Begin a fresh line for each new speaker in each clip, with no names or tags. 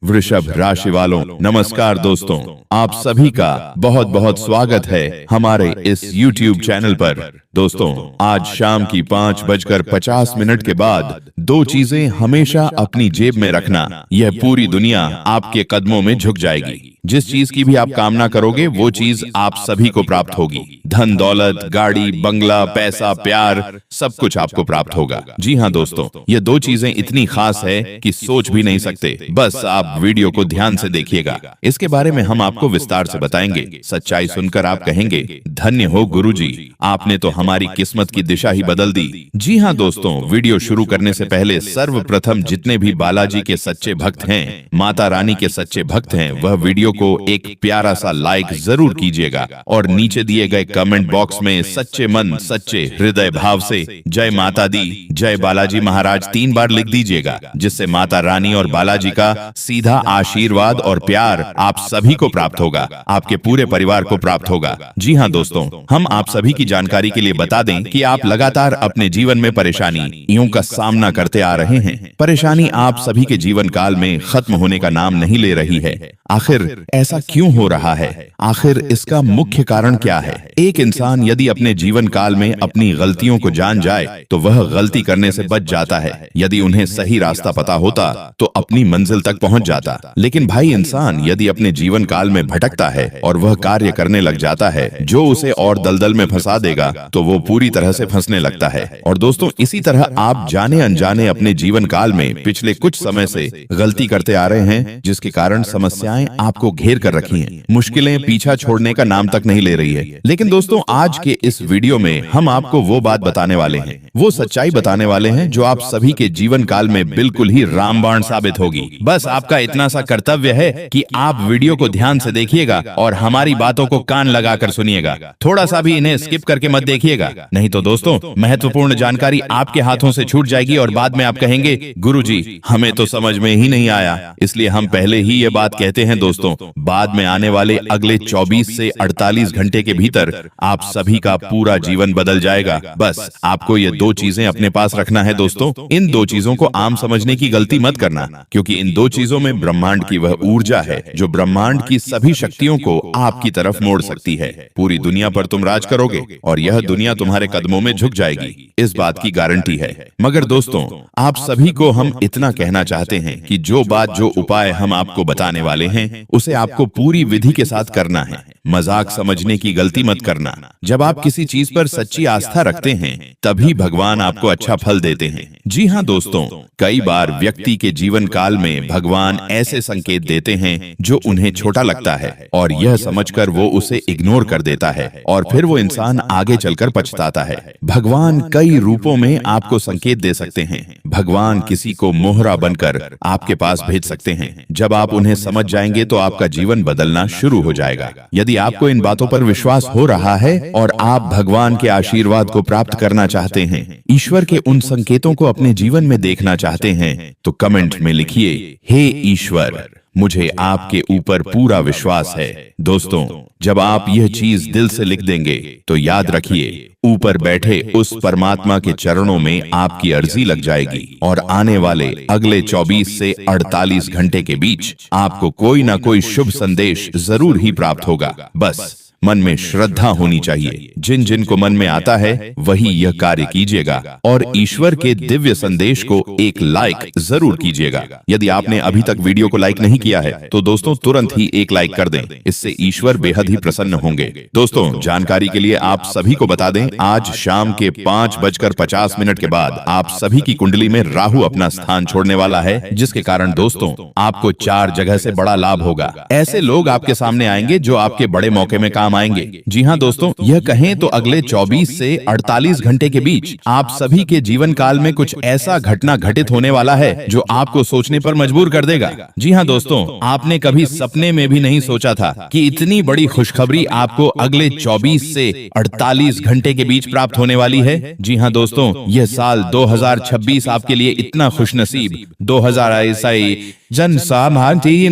वृषभ राशि वालों, नमस्कार दोस्तों। आप सभी का बहुत बहुत स्वागत है हमारे इस YouTube चैनल पर। दोस्तों, आज शाम की 5:50 के बाद दो चीजें हमेशा अपनी जेब में रखना। यह पूरी दुनिया आपके कदमों में झुक जाएगी। जिस चीज की भी आप कामना करोगे वो चीज आप सभी को प्राप्त होगी। धन दौलत, गाड़ी, बंगला, पैसा, प्यार, सब कुछ आपको प्राप्त होगा। जी हाँ दोस्तों, ये दो चीजें इतनी खास है कि सोच भी नहीं सकते। बस आप वीडियो को ध्यान से देखिएगा। इसके बारे में हम आपको विस्तार से बताएंगे। सच्चाई सुनकर आप कहेंगे, धन्य हो गुरुजी, आपने तो हमारी किस्मत की दिशा ही बदल दी। जी हाँ दोस्तों, वीडियो शुरू करने से पहले सर्वप्रथम जितने भी बालाजी के सच्चे भक्त हैं, माता रानी के सच्चे भक्त हैं, वह वीडियो को एक प्यारा सा लाइक जरूर कीजिएगा और नीचे दिए गए कमेंट बॉक्स में सच्चे मन, सच्चे हृदय भाव से जय माता दी, जय बालाजी महाराज 3 बार लिख दीजिएगा, जिससे माता रानी और बालाजी का सीधा आशीर्वाद और प्यार आप सभी को प्राप्त होगा, आपके पूरे परिवार को प्राप्त होगा। जी हाँ दोस्तों, हम आप सभी की जानकारी के लिए बता दें कि आप लगातार अपने जीवन में परेशानियों का सामना करते आ रहे हैं। परेशानी आप सभी के जीवन काल में खत्म होने का नाम नहीं ले रही है। आखिर ऐसा क्यों हो रहा है? आखिर इसका मुख्य कारण क्या है? एक इंसान यदि अपने जीवन काल में अपनी गलतियों को जान जाए तो वह गलती करने से बच जाता है। यदि उन्हें सही रास्ता पता होता तो अपनी मंजिल तक पहुंच जाता। लेकिन भाई, इंसान यदि अपने जीवन काल में भटकता है और वह कार्य करने लग जाता है जो उसे और दलदल में फंसा देगा, तो वो पूरी तरह से फंसने लगता है। और दोस्तों, इसी तरह आप जाने अनजाने अपने जीवन काल में पिछले कुछ समय से गलती करते आ रहे हैं, जिसके कारण समस्याएं आपको घेर कर रखी हैं। मुश्किलें पीछा छोड़ने का नाम तक नहीं ले रही है। लेकिन दोस्तों, आज के इस वीडियो में हम आपको वो बात बताने वाले हैं, वो सच्चाई बताने वाले हैं जो आप सभी के जीवन काल में बिल्कुल ही रामबाण साबित होगी। बस आपका इतना सा कर्तव्य है कि आप वीडियो को ध्यान से देखिएगा और हमारी बातों को कान लगाकर सुनिएगा। थोड़ा सा भी इन्हें स्किप करके मत देखिएगा, नहीं तो दोस्तों महत्वपूर्ण जानकारी आपके हाथों से छूट जाएगी और बाद में आप कहेंगे, गुरुजी हमें तो समझ में ही नहीं आया। इसलिए हम पहले ही ये बात कहते हैं दोस्तों, बाद में आने वाले अगले 24 से 48 घंटे के भीतर आप सभी का पूरा जीवन बदल जाएगा। बस आपको ये दो चीजें अपने पास रखना है दोस्तों। इन दो चीजों को आम समझने की गलती मत करना, क्योंकि इन दो चीजों में ब्रह्मांड की वह ऊर्जा है जो ब्रह्मांड की सभी शक्तियों को आपकी तरफ मोड़ सकती है। पूरी दुनिया पर तुम राज करोगे और यह दुनिया तुम्हारे कदमों में झुक जाएगी, इस बात की गारंटी है। मगर दोस्तों, आप सभी को हम इतना कहना चाहते हैं कि जो बात, जो उपाय हम आपको बताने वाले हैं, उसे आपको पूरी विधि के साथ करना है। मजाक समझने की गलती मत करना। जब आप किसी चीज पर सच्ची आस्था रखते हैं तभी भगवान आपको अच्छा फल देते हैं। जी हाँ दोस्तों, कई बार व्यक्ति के जीवन काल में भगवान ऐसे संकेत देते हैं जो उन्हें छोटा लगता है और यह समझकर वो उसे इग्नोर कर देता है और फिर वो इंसान आगे चलकर पछताता है। भगवान कई रूपों में आपको संकेत दे सकते हैं। भगवान किसी को मोहरा बनकर आपके पास भेज सकते हैं। जब आप उन्हें समझ जाएंगे तो आपका जीवन बदलना शुरू हो जाएगा। यदि आपको इन बातों पर विश्वास हो रहा है और आप भगवान के आशीर्वाद को प्राप्त करना चाहते हैं, ईश्वर के उन संकेतों को अपने जीवन में देखना चाहते हैं, तो कमेंट में लिखिए, हे ईश्वर, मुझे आपके ऊपर पूरा विश्वास है। दोस्तों, जब आप यह चीज दिल से लिख देंगे तो याद रखिए, ऊपर बैठे उस परमात्मा के चरणों में आपकी अर्जी लग जाएगी और आने वाले अगले 24 से 48 घंटे के बीच आपको कोई ना कोई शुभ संदेश जरूर ही प्राप्त होगा। बस मन में श्रद्धा होनी चाहिए। जिन जिन को मन में आता है वही यह कार्य कीजिएगा और ईश्वर के दिव्य संदेश को एक लाइक जरूर कीजिएगा। यदि आपने अभी तक वीडियो को लाइक नहीं किया है तो दोस्तों तुरंत ही एक लाइक कर दें, इससे ईश्वर बेहद ही प्रसन्न होंगे। दोस्तों, जानकारी के लिए आप सभी को बता दें, आज शाम के 5:50 के बाद आप सभी की कुंडली में राहु अपना स्थान छोड़ने वाला है, जिसके कारण दोस्तों आपको 4 जगह से बड़ा लाभ होगा। ऐसे लोग आपके सामने आएंगे जो आपके बड़े मौके में काम आएंगे। जी हाँ दोस्तों, यह कहें तो अगले 24 से 48 घंटे के बीच आप सभी के जीवन काल में कुछ ऐसा घटना घटित होने वाला है जो आपको सोचने पर मजबूर कर देगा। जी हाँ दोस्तों, आपने कभी सपने में भी नहीं सोचा था कि इतनी बड़ी खुशखबरी आपको अगले 24 से 48 घंटे के बीच प्राप्त होने वाली है। जी हाँ दोस्तों, यह साल 2026 आपके लिए इतना खुशनसीब 2000 जन सामान्य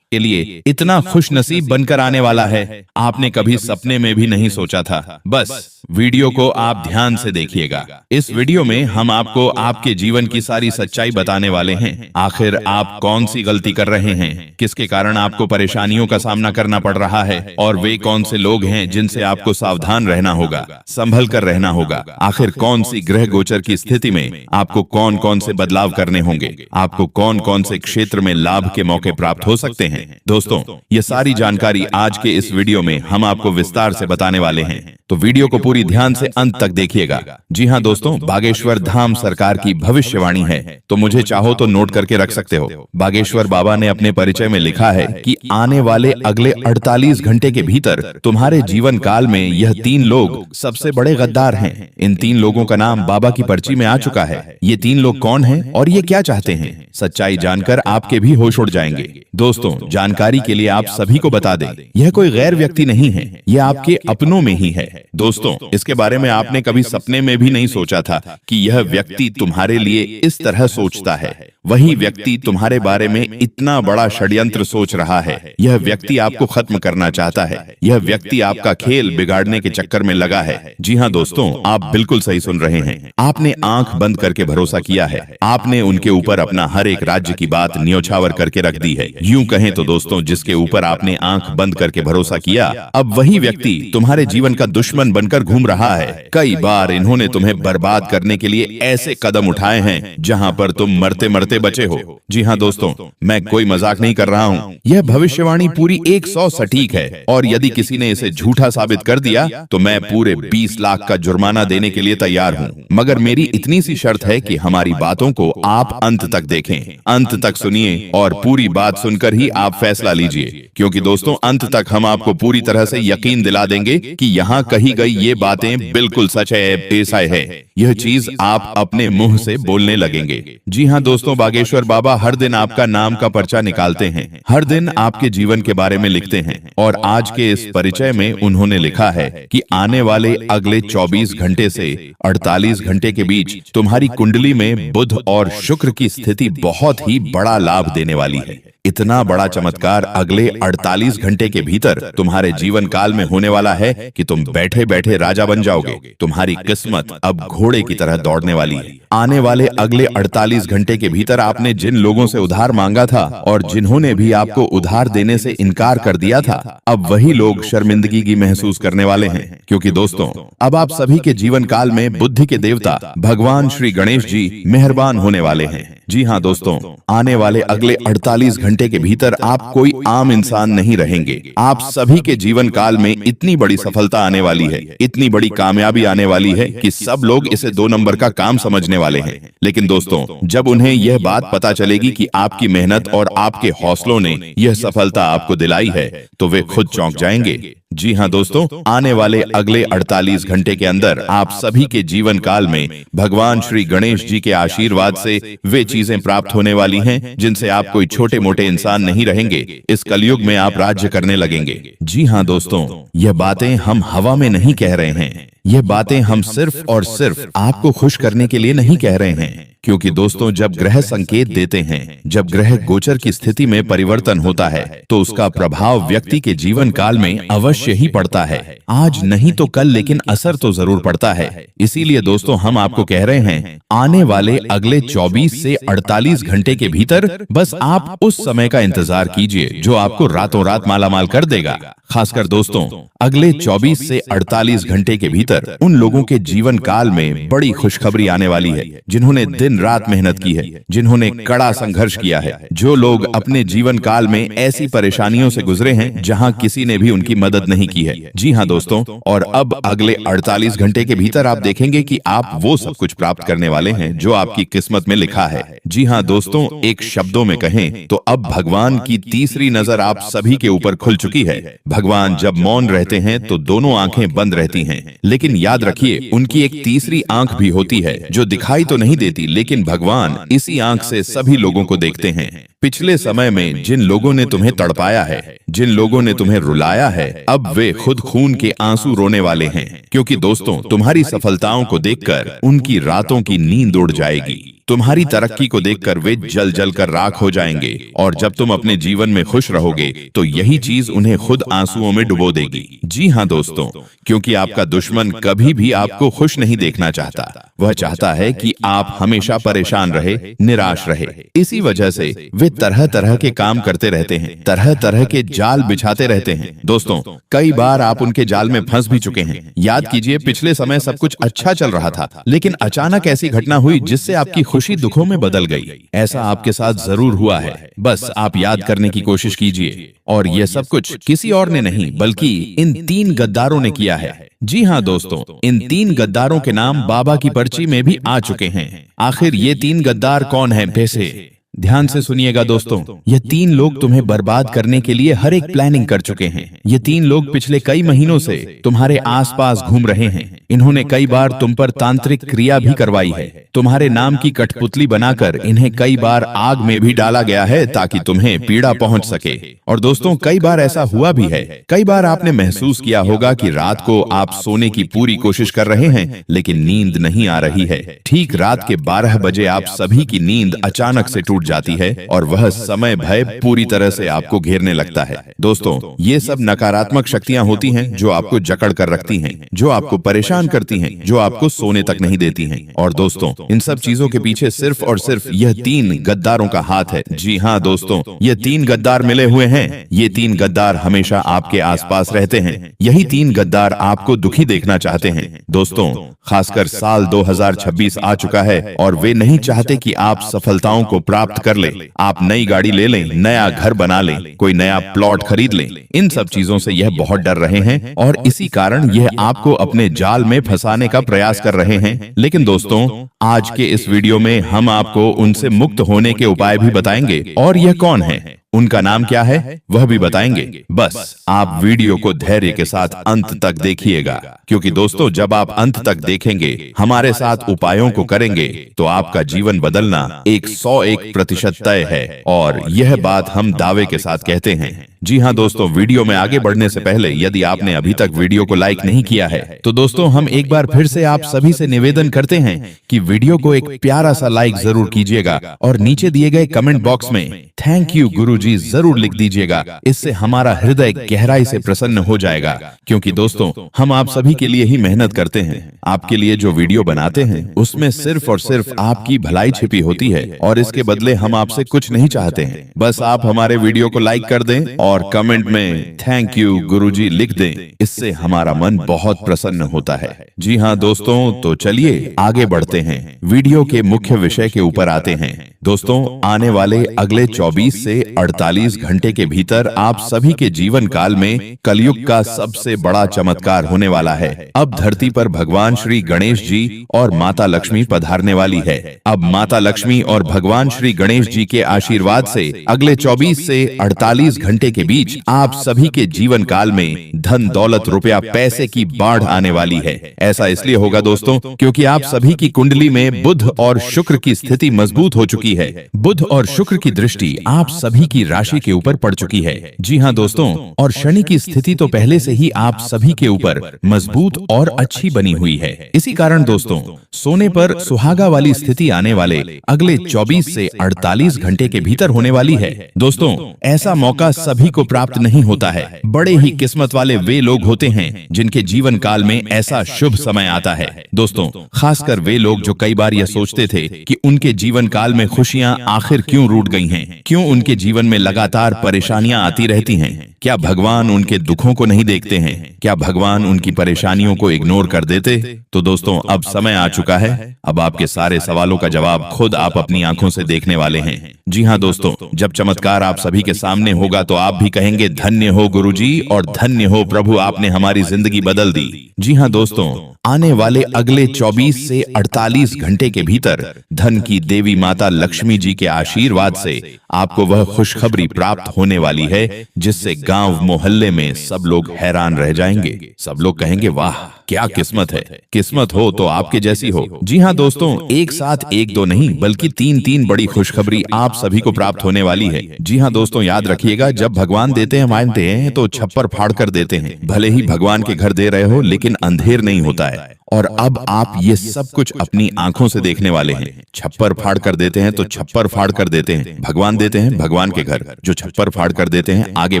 के लिए इतना खुशनसीब बनकर आने वाला है, आपने कभी सपने में भी नहीं सोचा था। बस वीडियो को आप ध्यान से देखिएगा। इस वीडियो में हम आपको आपके जीवन की सारी सच्चाई बताने वाले हैं। आखिर आप कौन सी गलती कर रहे हैं, किसके कारण आपको परेशानियों का सामना करना पड़ रहा है, और वे कौन से लोग हैं जिनसे आपको सावधान रहना होगा, संभल कर रहना होगा। आखिर कौन सी ग्रह गोचर की स्थिति में आपको कौन कौन से बदलाव करने होंगे, आपको कौन कौन से क्षेत्र में लाभ के मौके प्राप्त हो सकते हैं। दोस्तों, ये सारी जानकारी आज के इस वीडियो में हम आपको विस्तार से बताने वाले हैं, तो वीडियो को पूरी ध्यान से अंत तक देखिएगा। जी हाँ दोस्तों, बागेश्वर धाम सरकार की भविष्यवाणी है, तो मुझे चाहो तो नोट करके रख सकते हो। बागेश्वर बाबा ने अपने परिचय में लिखा है कि आने वाले अगले 48 घंटे के भीतर तुम्हारे जीवन काल में यह 3 लोग सबसे बड़े गद्दार हैं। इन 3 लोगों का नाम बाबा की पर्ची में आ चुका है। ये 3 लोग कौन हैं और ये क्या चाहते हैं, सच्चाई जानकर आपके भी होश उड़ जाएंगे। दोस्तों, जानकारी के लिए आप सभी को बता दें, यह कोई गैर व्यक्ति नहीं है, यह आपके अपनों में ही है। दोस्तों, इसके बारे में आपने कभी सपने में भी नहीं सोचा था कि यह व्यक्ति तुम्हारे लिए इस तरह सोचता है। वही व्यक्ति तुम्हारे बारे में इतना बड़ा षड्यंत्र सोच रहा है। यह व्यक्ति आपको खत्म करना चाहता है। यह व्यक्ति आपका खेल बिगाड़ने के चक्कर में लगा है। जी हाँ दोस्तों, आप बिल्कुल सही सुन रहे हैं। आपने आंख बंद करके भरोसा किया है। आपने उनके ऊपर अपना हर एक राज्य की बात न्योछावर करके रख दी है। यूं कहें तो दोस्तों, जिसके ऊपर आपने आंख बंद करके भरोसा किया, अब वही व्यक्ति तुम्हारे जीवन का दुश्मन बनकर घूम रहा है। कई बार इन्होंने तुम्हें बर्बाद करने के लिए ऐसे कदम उठाए हैं जहां पर तुम मरते मरते बचे हो। जी हाँ दोस्तों, मैं कोई मजाक नहीं कर रहा हूँ। यह भविष्यवाणी पूरी 100 सटीक है, और यदि किसी ने इसे झूठा साबित कर दिया तो मैं पूरे 20 लाख का जुर्माना देने के लिए तैयार हूँ। मगर मेरी इतनी सी शर्त है कि हमारी बातों को आप अंत तक देखें, अंत तक सुनिए, और पूरी बात सुनकर ही आप फैसला लीजिए। क्योंकि दोस्तों, अंत तक हम आपको पूरी तरह से यकीन दिला देंगे कि यहाँ कही गई ये बातें बिल्कुल सच है, ऐसा है। यह चीज आप अपने मुंह से बोलने लगेंगे। जी हाँ दोस्तों, बागेश्वर बाबा हर दिन आपका नाम का पर्चा निकालते हैं, हर दिन आपके जीवन के बारे में लिखते हैं। और आज के इस परिचय में उन्होंने लिखा है कि आने वाले अगले 24 घंटे से 48 घंटे के बीच तुम्हारी कुंडली में बुध और शुक्र की स्थिति बहुत ही बड़ा लाभ देने वाली है। इतना बड़ा चमत्कार अगले 48 घंटे के भीतर तुम्हारे जीवन काल में होने वाला है कि तुम बैठे बैठे राजा बन जाओगे। तुम्हारी किस्मत अब घोड़े की तरह दौड़ने वाली है। आने वाले अगले 48 घंटे के भीतर आपने जिन लोगों से उधार मांगा था और जिन्होंने भी आपको उधार देने से इनकार कर दिया था, अब वही लोग शर्मिंदगी की महसूस करने वाले हैं। क्योंकि दोस्तों, अब आप सभी के जीवन काल में बुद्धि के देवता भगवान श्री गणेश जी मेहरबान होने वाले हैं। जी हाँ दोस्तों, आने वाले अगले 48 घंटे के भीतर आप कोई आम इंसान नहीं रहेंगे। आप सभी के जीवन काल में इतनी बड़ी सफलता आने वाली है, इतनी बड़ी कामयाबी आने वाली है कि सब लोग इसे 2 नंबर का काम समझने वाले हैं। लेकिन दोस्तों, जब उन्हें यह बात पता चलेगी कि आपकी मेहनत और आपके हौसलों ने यह सफलता आपको दिलाई है, तो वे खुद चौंक जाएंगे। जी हाँ दोस्तों, आने वाले अगले 48 घंटे के अंदर आप सभी के जीवन काल में भगवान श्री गणेश जी के आशीर्वाद से वे चीजें प्राप्त होने वाली हैं जिनसे आप कोई छोटे मोटे इंसान नहीं रहेंगे। इस कलयुग में आप राज्य करने लगेंगे। जी हाँ दोस्तों, यह बातें हम हवा में नहीं कह रहे हैं। यह बातें हम सिर्फ और सिर्फ आपको खुश करने के लिए नहीं कह रहे हैं। क्योंकि दोस्तों, जब ग्रह संकेत देते हैं, जब ग्रह गोचर की स्थिति में परिवर्तन होता है, तो उसका प्रभाव व्यक्ति के जीवन काल में अवश्य ही पड़ता है। आज नहीं तो कल, लेकिन असर तो जरूर पड़ता है। इसीलिए दोस्तों, हम आपको कह रहे हैं, आने वाले अगले 24 से 48 घंटे के भीतर बस आप उस समय का इंतजार कीजिए जो आपको रातों रात मालामाल कर देगा। खासकर दोस्तों, अगले 24 से 48 घंटे के भीतर उन लोगों के जीवन काल में बड़ी खुशखबरी आने वाली है जिन्होंने दिन रात मेहनत की है, जिन्होंने कड़ा संघर्ष किया है, जो लोग अपने जीवन काल में ऐसी परेशानियों से गुजरे हैं जहां किसी ने भी उनकी मदद नहीं की है। जी हाँ दोस्तों, और अब अगले 48 घंटे के भीतर आप देखेंगे कि आप वो सब कुछ प्राप्त करने वाले हैं जो आपकी किस्मत में लिखा है। जी हाँ दोस्तों, एक शब्दों में कहें तो अब भगवान की तीसरी नजर आप सभी के ऊपर खुल चुकी है। भगवान जब मौन रहते हैं तो दोनों आंखें बंद रहती हैं, लेकिन याद रखिए, उनकी एक तीसरी आंख भी होती है जो दिखाई तो नहीं देती, लेकिन भगवान इसी आंख से सभी लोगों को देखते हैं। पिछले समय में जिन लोगों ने तुम्हें तड़पाया है, जिन लोगों ने तुम्हें रुलाया है, अब वे खुद खून के आंसू रोने वाले हैं। क्योंकि दोस्तों, तुम्हारी सफलताओं को देखकर उनकी रातों की नींद उड़ जाएगी। तुम्हारी तरक्की को देखकर वे जल जल कर राख हो जाएंगे और जब तुम अपने जीवन में खुश रहोगे तो यही चीज उन्हें खुद आंसुओं में डुबो देगी। जी हाँ दोस्तों, क्योंकि आपका दुश्मन कभी भी आपको खुश नहीं देखना चाहता। वह चाहता है कि आप हमेशा परेशान रहे, निराश रहे। इसी वजह से वे तरह तरह के काम करते रहते हैं, तरह तरह के जाल बिछाते रहते हैं। दोस्तों, कई बार आप उनके जाल में फंस भी चुके हैं। याद कीजिए, पिछले समय सब कुछ अच्छा चल रहा था, लेकिन अचानक ऐसी घटना हुई जिससे आपकी खुशी दुखों में बदल गई। ऐसा आपके साथ जरूर हुआ है, बस आप याद करने की कोशिश कीजिए। और यह सब कुछ किसी और ने नहीं बल्कि इन 3 गद्दारों ने किया है। जी हाँ दोस्तों, इन 3 गद्दारों के नाम बाबा की पर्ची में भी आ चुके हैं। आखिर ये 3 गद्दार कौन हैं? पैसे ध्यान से सुनिएगा दोस्तों, ये 3 लोग तुम्हें बर्बाद करने के लिए हर एक प्लानिंग कर चुके हैं। ये 3 लोग पिछले कई महीनों से तुम्हारे आसपास घूम रहे हैं। इन्होंने कई बार तुम पर तांत्रिक क्रिया भी करवाई है। तुम्हारे नाम की कठपुतली बनाकर इन्हें कई बार आग में भी डाला गया है ताकि तुम्हें पीड़ा पहुंच सके। और दोस्तों, कई बार ऐसा हुआ भी है। कई बार आपने महसूस किया होगा कि रात को आप सोने की पूरी कोशिश कर रहे हैं लेकिन नींद नहीं आ रही है। ठीक रात के 12 बजे आप सभी की नींद अचानक से टूट जाती है और वह समय भय पूरी तरह से आपको घेरने लगता है। दोस्तों, ये सब नकारात्मक शक्तियां होती हैं जो आपको जकड़ कर रखती हैं, जो आपको परेशान करती हैं, जो आपको सोने तक नहीं देती हैं। और दोस्तों, इन सब चीजों के पीछे सिर्फ और सिर्फ यह 3 गद्दारों का हाथ है। जी हाँ दोस्तों, ये 3 गद्दार मिले हुए हैं। ये 3 गद्दार हमेशा आपके आसपास रहते हैं। यही 3 गद्दार आपको दुखी देखना चाहते हैं। दोस्तों, खासकर साल 2026 आ चुका है और वे नहीं चाहते कि आप सफलताओं को प्राप्त कर ले, आप नई गाड़ी ले लें, नया घर बना लें, कोई नया प्लॉट खरीद लें। इन सब चीजों से यह बहुत डर रहे हैं और इसी कारण यह आपको अपने जाल में फंसाने का प्रयास कर रहे हैं। लेकिन दोस्तों, आज के इस वीडियो में हम आपको उनसे मुक्त होने के उपाय भी बताएंगे। और यह कौन है, उनका नाम क्या है, वह भी बताएंगे। बस आप वीडियो को धैर्य के साथ अंत तक देखिएगा, क्योंकि दोस्तों, जब आप अंत तक देखेंगे, हमारे साथ उपायों को करेंगे, तो आपका जीवन बदलना 101% तय है। और यह बात हम दावे के साथ कहते हैं। जी हाँ दोस्तों, वीडियो में आगे बढ़ने से पहले यदि आपने अभी तक वीडियो को लाइक नहीं किया है तो दोस्तों, हम एक बार फिर से आप सभी से निवेदन करते हैं कि वीडियो को एक प्यारा सा लाइक जरूर कीजिएगा और नीचे दिए गए कमेंट बॉक्स में थैंक यू गुरुजी जरूर लिख दीजिएगा। इससे हमारा हृदय गहराई से प्रसन्न हो जाएगा, क्योंकि दोस्तों, हम आप सभी के लिए ही मेहनत करते हैं। आपके लिए जो वीडियो बनाते हैं उसमें सिर्फ और सिर्फ आपकी भलाई छिपी होती है और इसके बदले हम आपसे कुछ नहीं चाहते हैं। बस आप हमारे वीडियो को लाइक कर दें और कमेंट में थैंक यू गुरुजी लिख दें। इससे हमारा मन बहुत प्रसन्न होता है। जी हाँ दोस्तों, तो चलिए आगे बढ़ते हैं, वीडियो के मुख्य विषय के ऊपर आते हैं। दोस्तों, आने वाले अगले 24 से 48 घंटे के भीतर आप सभी के जीवन काल में कलयुग का सबसे बड़ा चमत्कार होने वाला है। अब धरती पर भगवान श्री गणेश जी और माता लक्ष्मी पधारने वाली है। अब माता लक्ष्मी और भगवान श्री गणेश जी के आशीर्वाद से अगले 24 से 48 घंटे के बीच आप सभी के जीवन काल में धन दौलत रुपया पैसे की बाढ़ आने वाली है। ऐसा इसलिए होगा दोस्तों, क्योंकि आप सभी की कुंडली में बुध और शुक्र की स्थिति मजबूत हो चुकी है। बुध और शुक्र की दृष्टि आप सभी की राशि के ऊपर पड़ चुकी है। जी हाँ दोस्तों, और शनि की स्थिति तो पहले से ही आप सभी के ऊपर मजबूत और अच्छी बनी हुई है। इसी कारण दोस्तों, सोने पर सुहागा वाली स्थिति आने वाले अगले 24 से 48 घंटे के भीतर होने वाली है। दोस्तों, ऐसा मौका सभी को प्राप्त नहीं होता है। बड़े ही किस्मत वाले वे लोग होते हैं जिनके जीवन काल में ऐसा शुभ समय आता है। दोस्तों, खासकर वे लोग जो कई बार यह सोचते थे कि उनके जीवन काल में खुशियां आखिर क्यों रूठ गई हैं, क्यों उनके जीवन में लगातार परेशानियां आती रहती हैं। क्या भगवान उनके दुखों को नहीं देखते हैं? क्या भगवान उनकी परेशानियों को इग्नोर कर देते? तो दोस्तों, अब समय आ चुका है। अब आपके सारे सवालों का जवाब खुद आप अपनी आंखों से देखने वाले हैं। जी हाँ दोस्तों, जब चमत्कार आप सभी के सामने होगा तो आप भी कहेंगे धन्य हो गुरुजी और धन्य हो प्रभु, आपने हमारी जिंदगी बदल दी। जी हाँ दोस्तों, आने वाले अगले 24 से 48 घंटे के भीतर धन की देवी माता लक्ष्मी जी के आशीर्वाद से आपको वह खुशखबरी प्राप्त होने वाली है जिससे गांव मोहल्ले में सब लोग हैरान रह जाएंगे। सब लोग कहेंगे वाह क्या किस्मत है। किस्मत हो तो आपके जैसी हो। जी हाँ दोस्तों, एक साथ एक दो नहीं बल्कि 3 बड़ी खुशखबरी आप सभी को प्राप्त होने वाली है। जी हाँ दोस्तों, याद रखिएगा, जब भगवान देते हैं मानते हैं तो छप्पर फाड़ कर देते हैं। भले ही भगवान के घर दे रहे हो लेकिन अंधेर नहीं होता है। और अब आप ये सब कुछ अपनी आंखों से देखने वाले हैं। छप्पर फाड़ कर देते हैं तो छप्पर फाड़ कर देते हैं, भगवान देते हैं भगवान के घर, जो छप्पर फाड़ कर देते हैं आगे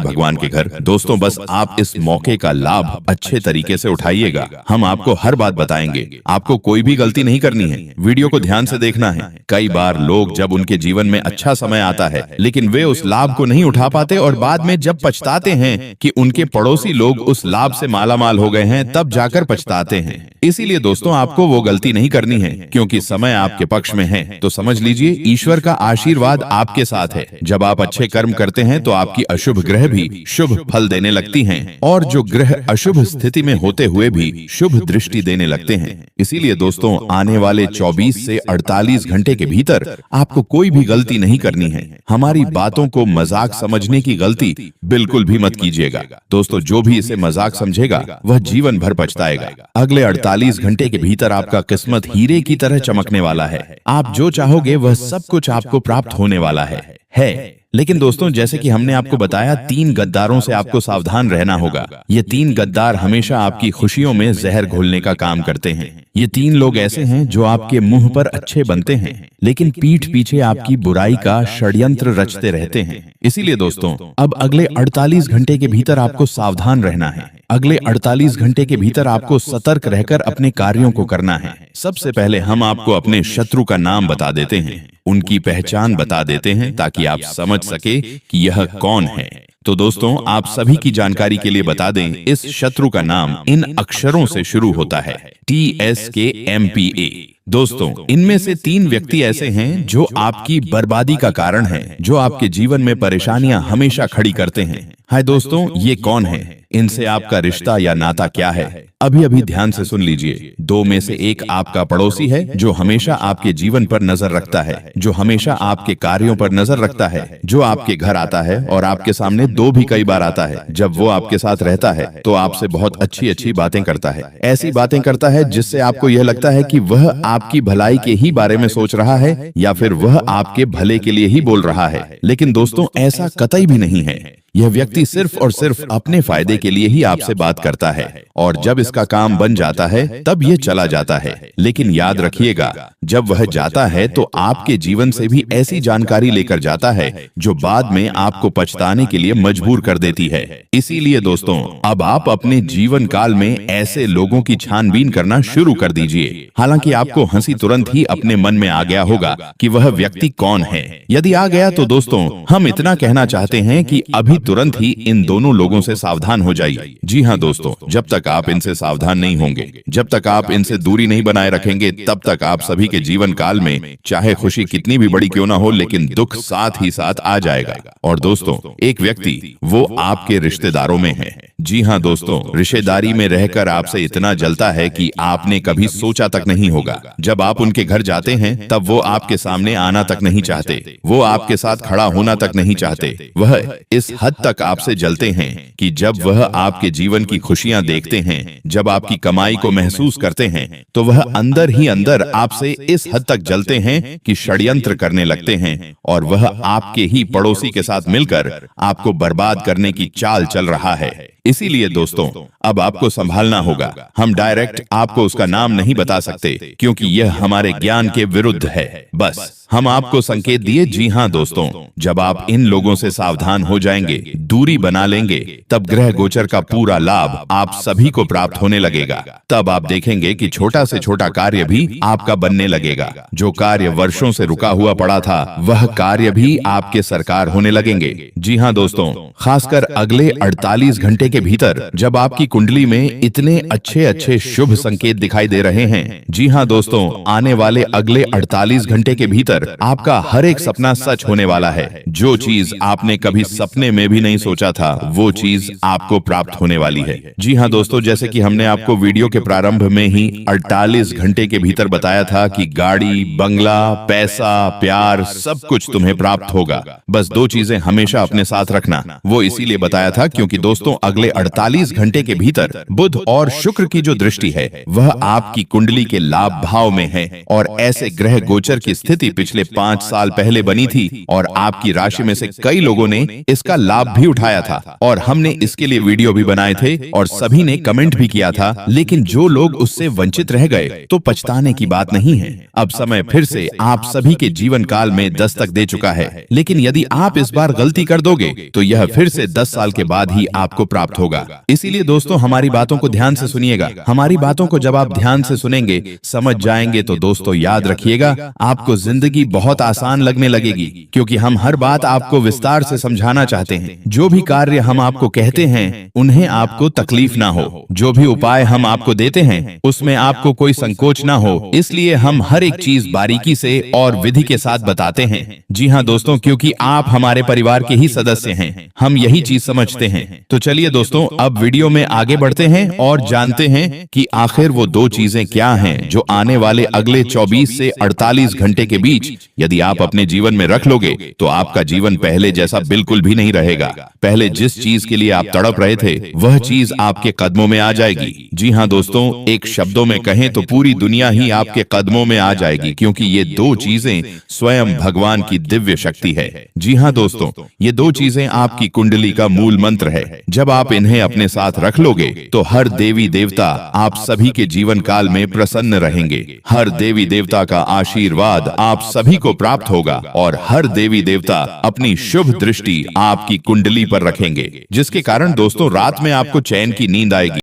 भगवान के घर। दोस्तों बस आप इस मौके का लाभ अच्छे तरीके से उठाइएगा। हम आपको हर बात बताएंगे, आपको कोई भी गलती नहीं करनी है, वीडियो को ध्यान से देखना है। कई बार लोग जब उनके जीवन में अच्छा समय आता है लेकिन वे उस लाभ को नहीं उठा पाते और बाद में जब पछताते हैं कि उनके पड़ोसी लोग उस लाभ से मालामाल हो गए हैं, तब जाकर पछताते हैं। इसीलिए दोस्तों आपको वो गलती नहीं करनी है, क्योंकि समय आपके पक्ष में है। तो समझ लीजिए ईश्वर का आशीर्वाद आपके साथ है। जब आप अच्छे कर्म करते हैं तो आपकी अशुभ ग्रह भी शुभ फल देने लगती हैं, और जो ग्रह अशुभ स्थिति में होते हुए भी शुभ दृष्टि देने लगते हैं। इसीलिए दोस्तों आने वाले 24 से 48 घंटे के भीतर आपको कोई भी गलती नहीं करनी है। हमारी बातों को मजाक समझने की गलती बिल्कुल भी मत कीजिएगा। दोस्तों जो भी इसे मजाक समझेगा वह जीवन भर पछताएगा। अगले 48 घंटे के भीतर आपका किस्मत हीरे की तरह चमकने वाला है। आप जो चाहोगे वह सब कुछ आपको प्राप्त होने वाला है। लेकिन दोस्तों जैसे कि हमने आपको बताया, 3 गद्दारों से आपको सावधान रहना होगा। ये 3 गद्दार हमेशा आपकी खुशियों में जहर घोलने का काम करते हैं। ये 3 लोग ऐसे हैं जो आपके मुंह पर अच्छे बनते हैं लेकिन पीठ पीछे आपकी बुराई का षड्यंत्र रचते रहते हैं। इसीलिए दोस्तों अब अगले 48 घंटे के भीतर आपको सावधान रहना है। अगले 48 घंटे के भीतर आपको सतर्क रहकर अपने कार्यों को करना है। सबसे पहले हम आपको अपने शत्रु का नाम बता देते हैं, उनकी पहचान बता देते हैं ताकि आप समझ सके कि यह कौन है। तो दोस्तों आप सभी की जानकारी के लिए बता दें, इस शत्रु का नाम इन अक्षरों से शुरू होता है, TSKMPA। दोस्तों इनमें से 3 व्यक्ति ऐसे हैं जो आपकी बर्बादी का कारण हैं, जो आपके जीवन में परेशानियां हमेशा खड़ी करते हैं। हाय दोस्तों ये कौन है? इनसे आपका रिश्ता या नाता क्या है? अभी ध्यान से सुन लीजिए। 2 में से एक आपका पड़ोसी है जो हमेशा आपके जीवन पर नजर रखता है, जो हमेशा आपके कार्यों पर नजर रखता है, जो आपके घर आता है और आपके सामने 2 भी कई बार आता है। जब वो आपके साथ रहता है तो आपसे बहुत अच्छी बातें करता है, ऐसी बातें करता है जिससे आपको यह लगता है कि वह आपकी भलाई के ही बारे में सोच रहा है या फिर वह आपके भले के लिए ही बोल रहा है। लेकिन दोस्तों ऐसा कतई भी नहीं है। यह व्यक्ति सिर्फ और सिर्फ अपने फायदे के लिए ही आपसे बात करता है, और जब इसका काम बन जाता है तब यह चला जाता है। लेकिन याद रखिएगा, जब वह जाता है तो आपके जीवन से भी ऐसी जानकारी लेकर जाता है जो बाद में आपको पछताने के लिए मजबूर कर देती है। इसीलिए दोस्तों अब आप अपने जीवन काल में ऐसे लोगों की छानबीन करना शुरू कर दीजिए। हालांकि आपको हंसी तुरंत ही अपने मन में आ गया होगा कि वह व्यक्ति कौन है। यदि आ गया तो दोस्तों हम इतना कहना चाहते हैं कि अभी तुरंत ही इन दोनों लोगों से सावधान हो जाइए। जी हाँ दोस्तों, जब तक आप इनसे सावधान नहीं होंगे, जब तक आप इनसे दूरी नहीं बनाए रखेंगे, तब तक आप सभी के जीवन काल में चाहे खुशी कितनी भी बड़ी क्यों ना हो, लेकिन दुख साथ ही साथ आ जाएगा। और दोस्तों एक व्यक्ति वो आपके रिश्तेदारों में है। जी हाँ दोस्तों, रिश्तेदारी में रहकर आपसे इतना जलता है कि आपने कभी सोचा तक नहीं होगा। जब आप उनके घर जाते हैं तब वो आपके सामने आना तक नहीं चाहते, वो आपके साथ खड़ा होना तक नहीं चाहते। वह इस हद तक आपसे जलते हैं कि जब वह आपके जीवन की खुशियां देखते हैं, जब आपकी कमाई को महसूस करते हैं, तो वह अंदर ही अंदर आपसे इस हद तक जलते हैं कि षड्यंत्र करने लगते हैं, और वह आपके ही पड़ोसी के साथ मिलकर आपको बर्बाद करने की चाल चल रहा है। इसीलिए दोस्तों अब आपको संभालना होगा। हम डायरेक्ट आपको उसका नाम नहीं बता सकते क्योंकि यह हमारे ज्ञान के विरुद्ध है। बस हम आपको संकेत दिए। जी हाँ दोस्तों, जब आप इन लोगों से सावधान हो जाएंगे, दूरी बना लेंगे, तब ग्रह गोचर का पूरा लाभ आप सभी को प्राप्त होने लगेगा। तब आप देखेंगे कि छोटा से छोटा कार्य भी आपका बनने लगेगा। जो कार्य वर्षों से रुका हुआ पड़ा था वह कार्य भी आपके सरकार होने लगेंगे। जी हाँ दोस्तों, खासकर अगले 48 घंटे के भीतर जब आपकी कुंडली में इतने अच्छे शुभ संकेत दिखाई दे रहे हैं। जी हाँ दोस्तों, आने वाले अगले 48 घंटे के भीतर आपका हर एक सपना सच होने वाला है। जो चीज आपने कभी सपने में भी नहीं सोचा था वो चीज आपको प्राप्त होने वाली है। जी हाँ दोस्तों, जैसे कि हमने आपको वीडियो के प्रारंभ में ही 48 घंटे के भीतर बताया था कि गाड़ी, बंगला, पैसा, प्यार सब कुछ तुम्हें प्राप्त होगा। बस 2 चीजें हमेशा अपने साथ रखना। वो इसीलिए बताया था क्योंकि दोस्तों अगले 48 घंटे के भीतर बुध और शुक्र की जो दृष्टि है वह आपकी कुंडली के लाभ भाव में है, और ऐसे ग्रह गोचर की स्थिति पिछले 5 साल पहले बनी थी और आपकी राशि में से कई लोगों ने इसका लाभ भी उठाया था और हमने इसके लिए वीडियो भी बनाए थे और सभी ने कमेंट भी किया था। लेकिन जो लोग उससे वंचित रह गए तो पछताने की बात नहीं है। अब समय फिर से आप सभी के जीवन काल में दस्तक दे चुका है, लेकिन यदि आप इस बार गलती कर दोगे तो यह फिर से 10 साल के बाद ही आपको प्राप्त होगा। इसीलिए दोस्तों हमारी बातों को ध्यान से सुनिएगा। हमारी बातों को जब आप ध्यान से सुनेंगे, समझ जाएंगे तो दोस्तों याद रखिएगा, आपको जिंदगी बहुत आसान लगने लगेगी, क्योंकि हम हर बात आपको विस्तार से समझाना चाहते हैं। जो भी कार्य हम आपको कहते हैं उन्हें आपको तकलीफ ना हो, जो भी उपाय हम आपको देते हैं उसमें आपको कोई संकोच ना हो, इसलिए हम हर एक चीज बारीकी से और विधि के साथ बताते हैं। जी हाँ दोस्तों, क्योंकि आप हमारे परिवार के ही सदस्य हैं, हम यही चीज समझते हैं। तो चलिए दोस्तों, अब वीडियो में आगे बढ़ते हैं और जानते हैं कि आखिर वो 2 चीजें क्या हैं जो आने वाले अगले 24 से 48 घंटे के बीच यदि आप अपने जीवन में रख लोगे तो आपका जीवन पहले जैसा बिल्कुल भी नहीं रहेगा। पहले जिस चीज के लिए आप तड़प रहे थे वह चीज आपके कदमों में आ जाएगी। जी हाँ दोस्तों, एक शब्दों में कहें तो पूरी दुनिया ही आपके कदमों में आ जाएगी, क्योंकि ये 2 चीजें स्वयं भगवान की दिव्य शक्ति है। जी हाँ दोस्तों, ये 2 चीजें आपकी कुंडली का मूल मंत्र है। जब आप इन्हें अपने साथ रख लोगे तो हर देवी देवता आप सभी के जीवन काल में प्रसन्न रहेंगे। हर देवी देवता का आशीर्वाद आप सभी को प्राप्त होगा और हर देवी देवता अपनी शुभ दृष्टि आपकी कुंडली पर रखेंगे, जिसके कारण दोस्तों रात में आपको चैन की नींद आएगी।